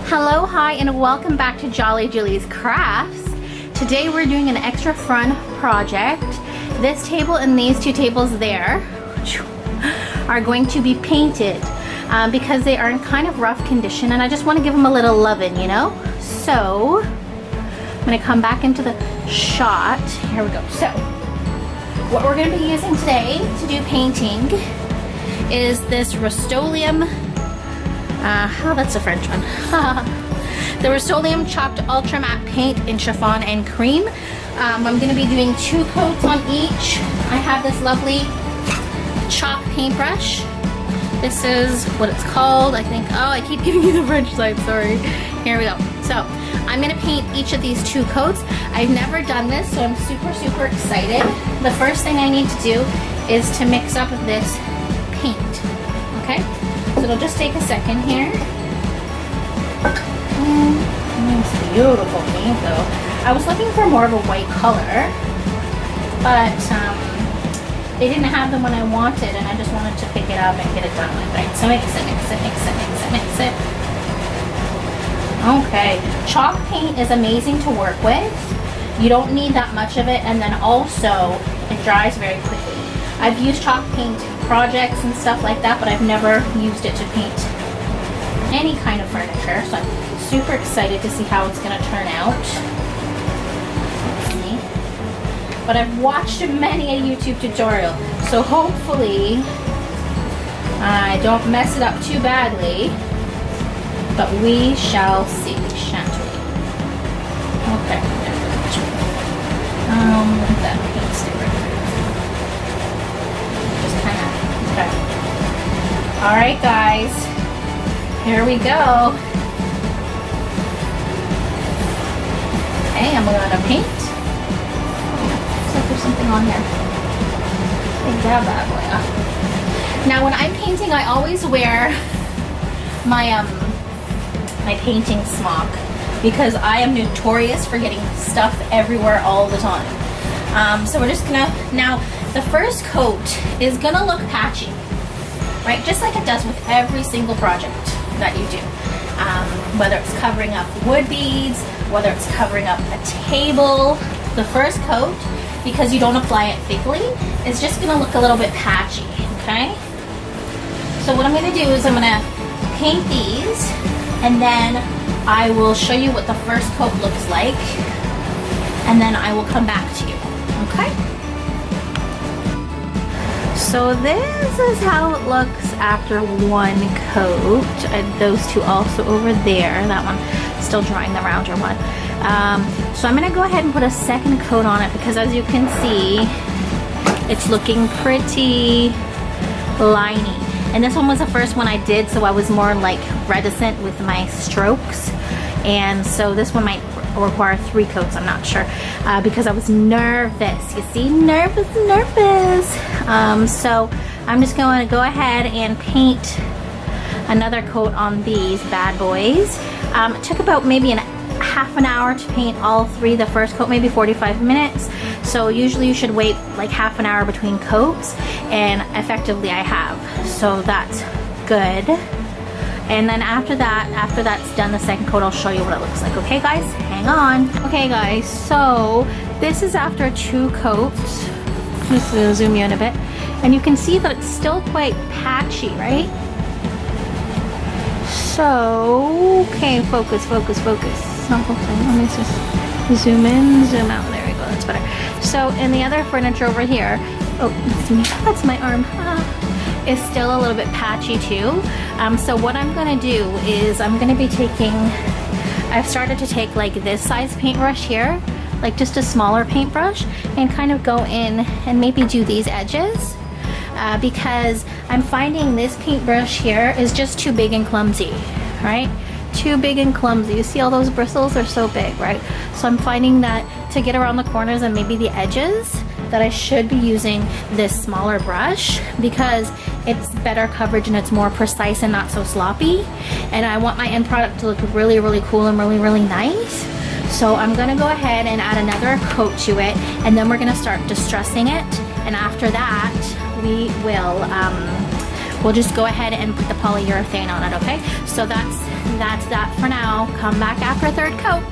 Hello, hi, and welcome back to Jolly Julie's Crafts. Today we're doing an extra fun project. This table and these two tables there are going to be painted because they are in kind of rough condition, and I just want to give them a little loving, you know? So I'm going to come back into the shot. Here we go. So what we're going to be using today to do painting is this Rust-Oleum, oh, that's a French one. The Rust-Oleum Chalked Ultra Matte Paint in Chiffon and Cream. I'm going to be doing 2 coats on each. I have this lovely chalk paintbrush. This is what it's called, I think. Oh, I keep giving you the French side, sorry. Here we go. So I'm going to paint each of these 2 coats. I've never done this, so I'm super excited. The first thing I need to do is to mix up this paint. Okay? So it'll just take a second here. It's beautiful paint though. I was looking for more of a white color, but they didn't have them when I wanted, and I just wanted to pick it up and get it done with, right? So mix it. Okay, chalk paint is amazing to work with. You don't need that much of it, and then also it dries very quickly. I've used chalk paint in projects and stuff like that, but I've never used it to paint any kind of furniture, so I'm super excited to see how it's going to turn out. Let's see. But I've watched many a YouTube tutorial, so hopefully I don't mess it up too badly, but we shall see, shan't we? Okay. That paint sticker. Just kind of, okay. Alright guys, here we go. Okay, I'm gonna paint. Looks like there's something on there. Take that bad boy off. Now when I'm painting, I always wear my my painting smock because I am notorious for getting stuff everywhere all the time. So we're just gonna, now the first coat is gonna look patchy, right? Just like it does with every single project that you do. Whether it's covering up wood beads, whether it's covering up a table, the first coat, because you don't apply it thickly, is just gonna look a little bit patchy, okay? So what I'm gonna do is I'm gonna paint these, and then I will show you what the first coat looks like, and then I will come back to you, okay? So this is how it looks after 1 coat. Those 2 also over there. That one still drying, the rounder one. So I'm going to go ahead and put a second coat on it because, as you can see, it's looking pretty liney. And this one was the first one I did, so I was more like reticent with my strokes. And so this one might require 3 coats, I'm not sure, because I was nervous. You see, nervous. So I'm just going to go ahead and paint another coat on these bad boys. It took about maybe half an hour to paint all 3. The first coat, maybe 45 minutes. So usually you should wait like half an hour between coats, and effectively I have. So that's good. And then after that's done, the second coat, I'll show you what it looks like. Okay guys, hang on. Okay guys, so this is after 2 coats. Just to zoom you in a bit. And you can see that it's still quite patchy, right? So, okay, focus. It's not focusing. Let me just zoom in, zoom out. There we go, that's better. So, in the other furniture over here, oh, that's my arm. Is still a little bit patchy too. So what I'm gonna do is I'm gonna be taking, I've started to take like this size paintbrush here, like just a smaller paintbrush, and kind of go in and maybe do these edges because I'm finding this paintbrush here is just too big and clumsy, right? Too big and clumsy. You see all those bristles are so big, right? So I'm finding that to get around the corners and maybe the edges, that I should be using this smaller brush because it's better coverage and it's more precise and not so sloppy. And I want my end product to look really cool and really nice. So I'm gonna go ahead and add another coat to it, and then we're gonna start distressing it. And after that, we will we'll just go ahead and put the polyurethane on it, okay? So that's that for now. Come back after a third coat.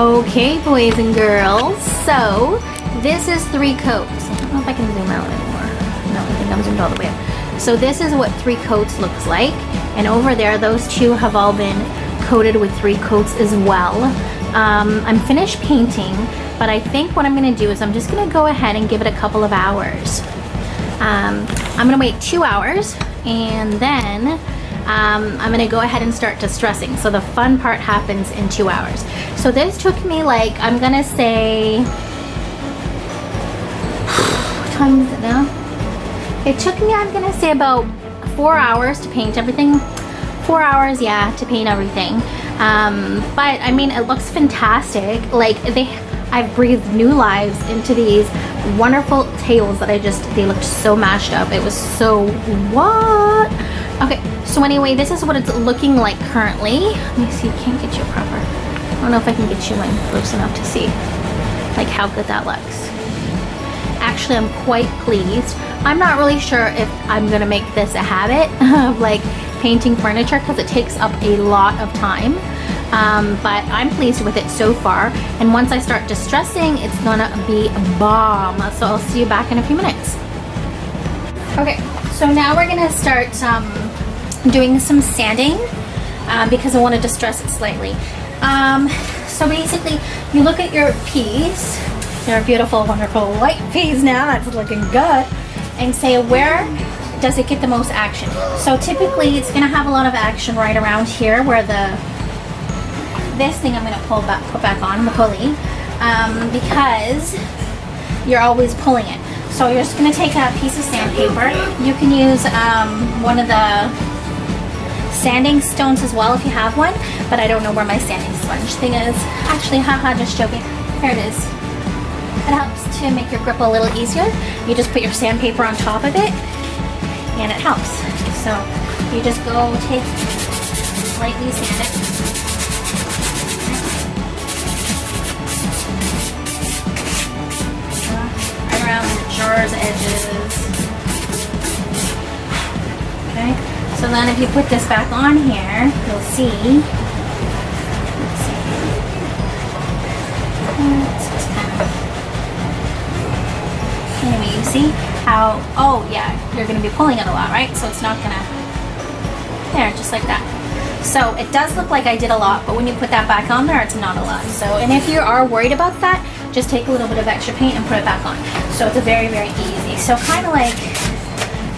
Okay, boys and girls, so this is 3 coats. I don't know if I can zoom out anymore. No, I think I'm zoomed all the way up. So this is what 3 coats looks like. And over there, those 2 have all been coated with 3 coats as well. I'm finished painting, but I think what I'm gonna do is I'm just gonna go ahead and give it a couple of hours. I'm gonna wait 2 hours, and then I'm gonna go ahead and start distressing. So the fun part happens in 2 hours. So this took me like, I'm gonna say, what time is it now? It took me, I'm gonna say about 4 hours to paint everything. 4 hours, yeah, to paint everything. But I mean, it looks fantastic. Like I've breathed new lives into these wonderful tables that they looked so mashed up. It was so, what? Okay, so anyway, this is what it's looking like currently. Let me see, can't get you proper. I don't know if I can get you in close enough to see like how good that looks. Actually, I'm quite pleased. I'm not really sure if I'm gonna make this a habit of like painting furniture because it takes up a lot of time. But I'm pleased with it so far. And once I start distressing, it's gonna be a bomb. So I'll see you back in a few minutes. Okay, so now we're gonna start doing some sanding because I want to distress it slightly. So basically, you look at your piece, your beautiful, wonderful white piece now, that's looking good, and say, where does it get the most action? So typically, it's gonna have a lot of action right around here where this thing I'm gonna put back on, the pulley, because you're always pulling it. So you're just gonna take a piece of sandpaper. You can use one of the sanding stones as well if you have one, but I don't know where my sanding sponge thing is. Actually, haha, just joking. There it is. It helps to make your grip a little easier. You just put your sandpaper on top of it, and it helps. So you just go lightly sand it. Around the jar's edges. Okay, so then if you put this back on here, you'll see. Let's see. Let's just kind of. Anyway, you see how? Oh yeah, you're going to be pulling it a lot, right? So it's not gonna. There, just like that. So it does look like I did a lot, but when you put that back on there, it's not a lot. So, and if you are worried about that, just take a little bit of extra paint and put it back on. So it's very, very easy. So kind of like,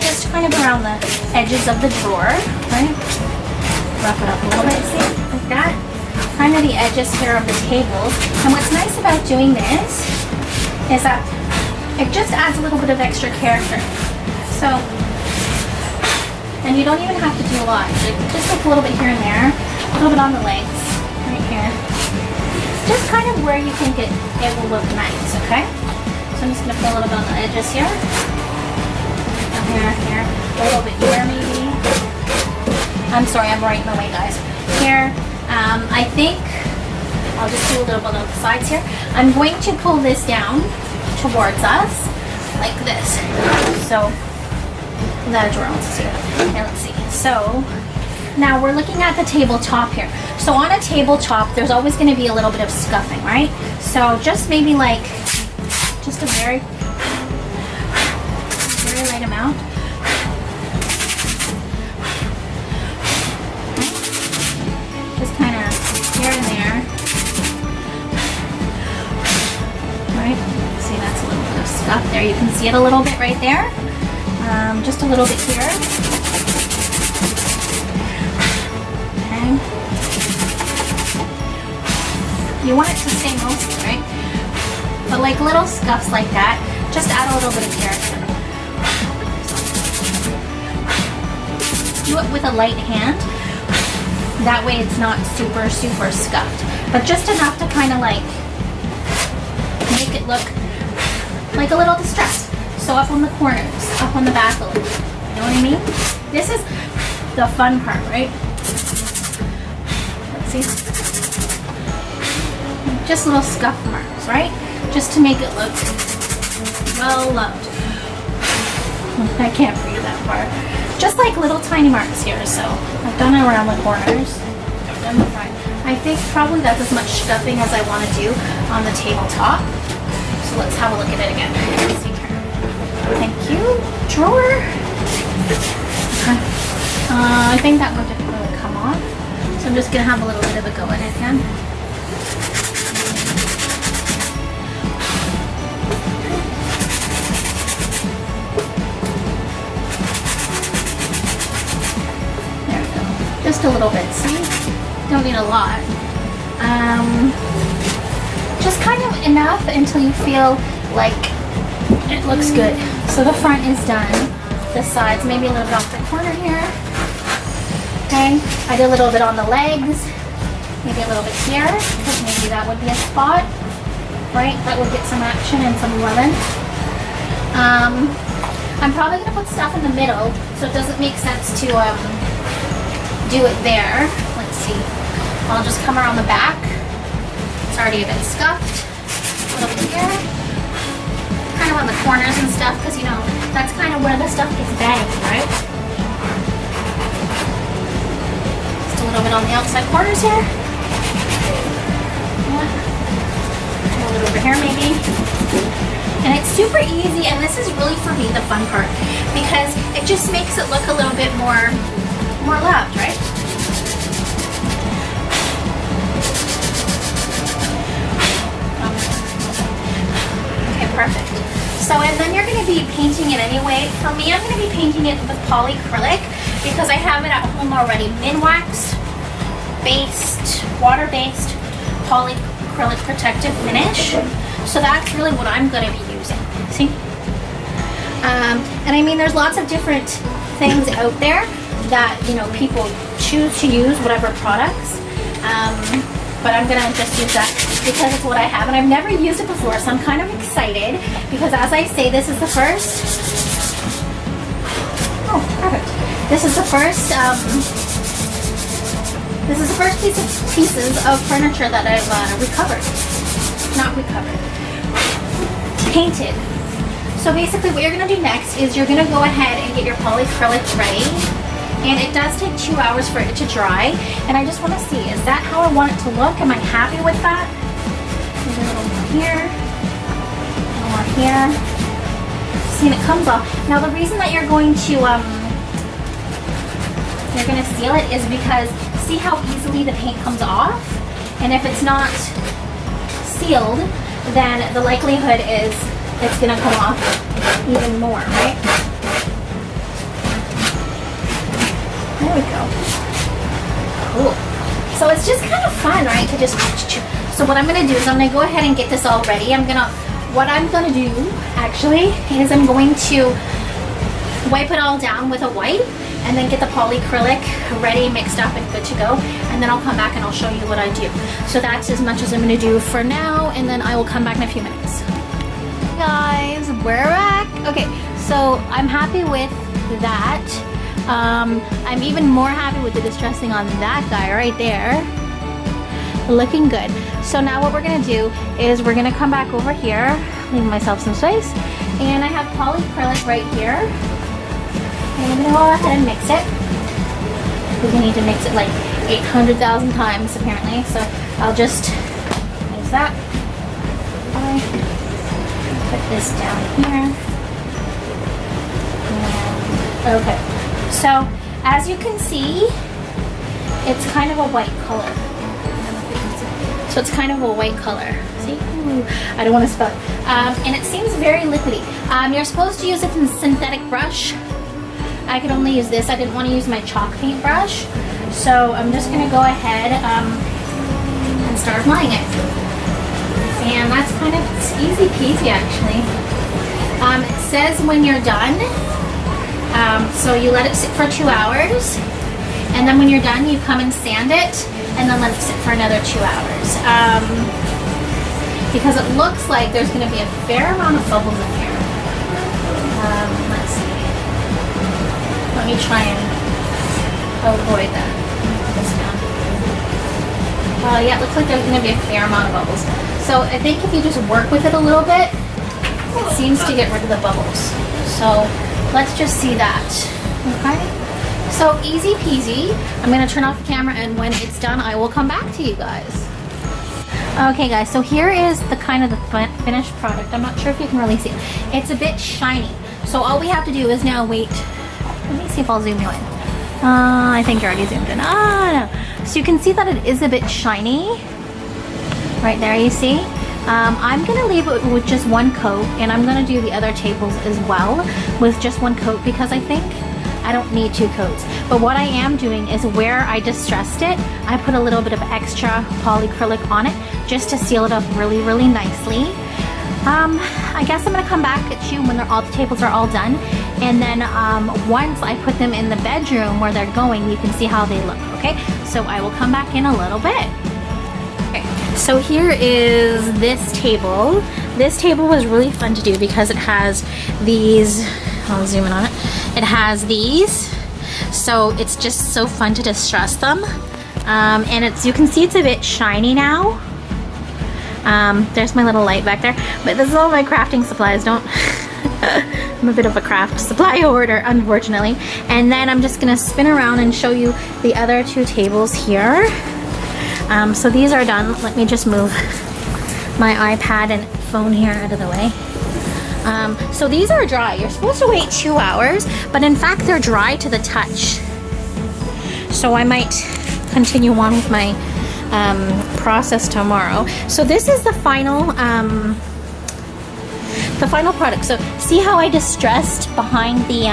just kind of around the edges of the drawer, right? Rough it up a little bit, see, like that. Kind of the edges here of the tables. And what's nice about doing this is that it just adds a little bit of extra character. So, and you don't even have to do a lot. Just like a little bit here and there, a little bit on the legs, right here. Just kind of where you think it will look nice, okay? So I'm just gonna put a little bit on the edges here. Here, a little bit here maybe. I'm sorry, I'm right in the way, guys. Here, I think I'll just do a little bit on the sides here. I'm going to pull this down towards us like this. So the drawer wants to see it. Okay, let's see. So now we're looking at the tabletop here. So on a tabletop, there's always going to be a little bit of scuffing, right? So just maybe like, just a very light amount. Just kind of here and there. Right? See, that's a little bit of scuff there. You can see it a little bit right there. Just a little bit here. Okay. You want it to stay mostly, right? But like little scuffs like that, just add a little bit of character. Do it with a light hand. That way it's not super, super scuffed. But just enough to kind of like make it look like a little distressed. So up on the corners, up on the back a little. You know what I mean? This is the fun part, right? Let's see. Just little scuff marks, right? Just to make it look well loved. I can't breathe that far. just like little tiny marks here. So I've done it around the corners, I've done the front. I think probably that's as much stuffing as I want to do on the tabletop. So let's have a look at it again. Let's see here. Thank you. Drawer. Okay. I think that one didn't really come off. So I'm just going to have a little bit of a go at it again. There we go. Just a little bit, see? Don't need a lot. Just kind of enough until you feel like it looks good. So the front is done. The sides, maybe a little bit off the corner here. Okay, I did a little bit on the legs, maybe a little bit here, because maybe that would be a spot, right? That would get some action and some lemon. I'm probably gonna put stuff in the middle, so it doesn't make sense to do it there. Let's see. I'll just come around the back. It's already a bit scuffed. A little bit here. Kind of on the corners and stuff, because you know, that's kind of where the stuff gets banged, right? Just a little bit on the outside corners here. Yeah. A little over here maybe. And it's super easy, and this is really for me the fun part, because it just makes it look a little bit more loved, right? Perfect. So, and then you're going to be painting it anyway. For me, I'm going to be painting it with polyacrylic because I have it at home already. Minwax based, water-based polyacrylic protective finish. So that's really what I'm going to be using. See? And I mean, there's lots of different things out there that, you know, people choose to use, whatever products. But I'm gonna just use that because it's what I have, and I've never used it before, so I'm kind of excited because, as I say, this is the first. Oh, perfect! This is the first. This is the first pieces of furniture that I've painted. So basically, what you're gonna do next is you're gonna go ahead and get your polyacrylic ready. And it does take 2 hours for it to dry. And I just want to see, is that how I want it to look? Am I happy with that? Maybe a little more here. A little more here. See, and it comes off. Now the reason that you're going to seal it is because see how easily the paint comes off? And if it's not sealed, then the likelihood is it's going to come off even more, right? There we go. Cool. So it's just kind of fun, right? To just. So what I'm gonna do is I'm gonna go ahead and get this all ready. What I'm gonna do actually is I'm going to wipe it all down with a wipe and then get the polyacrylic ready, mixed up and good to go. And then I'll come back and I'll show you what I do. So that's as much as I'm gonna do for now, and then I will come back in a few minutes. Guys, we're back. Okay, so I'm happy with that. I'm even more happy with the distressing on that guy right there. Looking good. So now what we're gonna do is we're gonna come back over here, leave myself some space, and I have polyacrylic right here. And I'm gonna go ahead and mix it. We need to mix it like 800,000 times apparently. So I'll just mix that. Put this down here. And, okay. So, as you can see, it's kind of a white color. So it's kind of a white color. See? Ooh, I don't want to spill it. And it seems very liquidy. You're supposed to use a synthetic brush. I could only use this. I didn't want to use my chalk paint brush. So I'm just going to go ahead and start applying it. And that's kind of, it's easy peasy actually. It says when you're done, so you let it sit for 2 hours, and then when you're done you come and sand it and then let it sit for another 2 hours, because it looks like there's going to be a fair amount of bubbles in here. Let's see, let me try and avoid that. This down. Yeah, it looks like there's going to be a fair amount of bubbles, so I think if you just work with it a little bit, it seems to get rid of the bubbles. So let's just see that. Okay, so easy peasy. I'm gonna turn off the camera, and when it's done, I will come back to you guys. Okay guys, so here is the kind of the finished product. I'm not sure if you can really see it. It's a bit shiny. So all we have to do is now wait. Let me see if I'll zoom you in. I think you're already zoomed in. No. So you can see that it is a bit shiny. Right there, you see? I'm gonna leave it with just one coat, and I'm gonna do the other tables as well with just one coat, because I think I don't need 2 coats. But what I am doing is where I distressed it, I put a little bit of extra polyacrylic on it just to seal it up really, really nicely. I guess I'm gonna come back at you when all the tables are all done, and then once I put them in the bedroom where they're going, you can see how they look, okay? So I will come back in a little bit. Okay, so here is this table. This table was really fun to do because it has these, I'll zoom in on it. It has these, so it's just so fun to distress them. And you can see it's a bit shiny now. There's my little light back there, but this is all my crafting supplies. I'm a bit of a craft supply hoarder, unfortunately. And then I'm just gonna spin around and show you the other 2 tables here. So these are done. Let me just move my iPad and phone here out of the way. So these are dry. You're supposed to wait 2 hours, but in fact they're dry to the touch. So I might continue on with my process tomorrow. So this is the final product. So see how I distressed behind the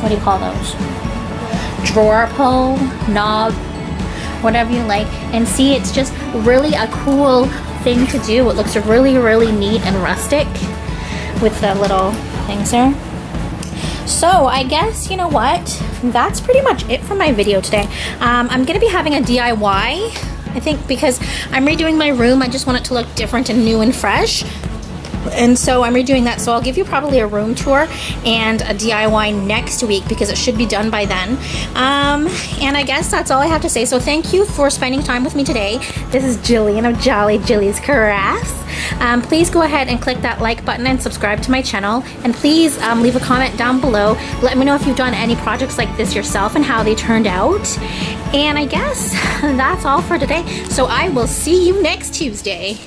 what do you call those? Drawer pull, knob, whatever you like, and see, it's just really a cool thing to do. It looks really, really neat and rustic with the little things there. So I guess, you know what, that's pretty much it for my video today. I'm gonna be having a DIY, I think, because I'm redoing my room. I just want it to look different and new and fresh. And so I'm redoing that, so I'll give you probably a room tour and a DIY next week, because it should be done by then. And I guess that's all I have to say. So thank you for spending time with me today. This is Jillian of Jolly Jilly's Crafts. Please go ahead and click that like button and subscribe to my channel, and please leave a comment down below. Let me know if you've done any projects like this yourself and how they turned out. And I guess that's all for today, so I will see you next Tuesday.